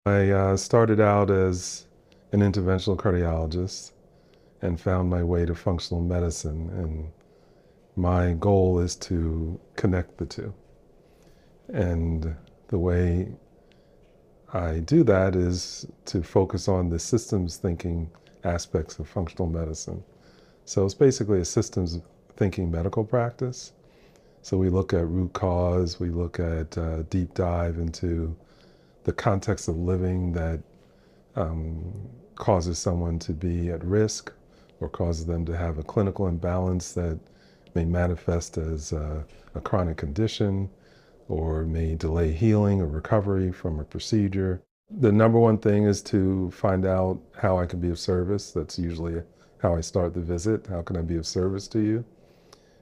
I started out as an interventional cardiologist and found my way to functional medicine. And my goal is to connect the two. And the way I do that is to focus on the systems thinking aspects of functional medicine. So it's basically a systems thinking medical practice. So we look at root cause, we look at deep dive into the context of living that um, causes someone to be at risk or causes them to have a clinical imbalance that may manifest as a chronic condition or may delay healing or recovery from a procedure. The number one thing is to find out how I can be of service. That's usually how I start the visit. How can I be of service to you?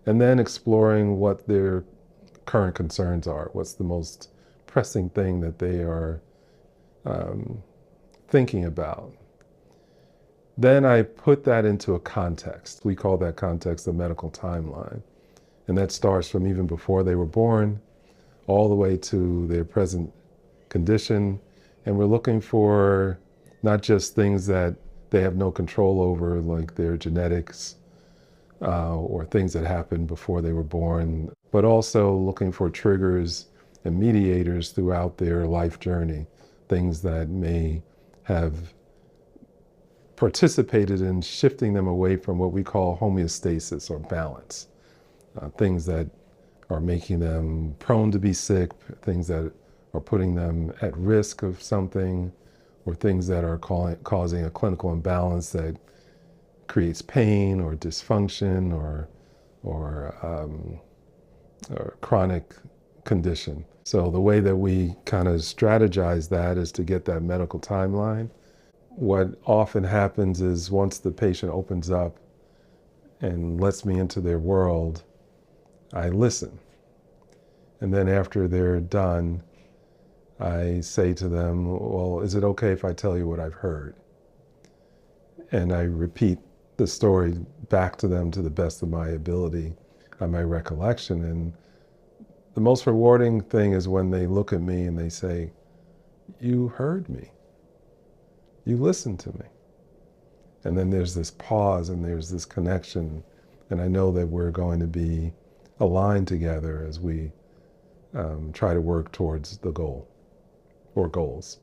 And then exploring what their current concerns are. What's the most pressing thing that they are um, thinking about? Then I put that into a context. We call that context the medical timeline. And that starts from even before they were born all the way to their present condition. And we're looking for not just things that they have no control over, like their genetics or things that happened before they were born, but also looking for triggers and mediators throughout their life journey, things that may have participated in shifting them away from what we call homeostasis or balance, things that are making them prone to be sick, things that are putting them at risk of something, or things that are causing a clinical imbalance that creates pain or dysfunction or chronic condition. So the way that we kind of strategize that is to get that medical timeline. What often happens is once the patient opens up and lets me into their world, I listen. And then after they're done, I say to them, well, is it okay if I tell you what I've heard? And I repeat the story back to them to the best of my ability and my recollection. And the most rewarding thing is when they look at me and they say, you heard me. You listened to me. And then there's this pause and there's this connection. And I know that we're going to be aligned together as we try to work towards the goal or goals.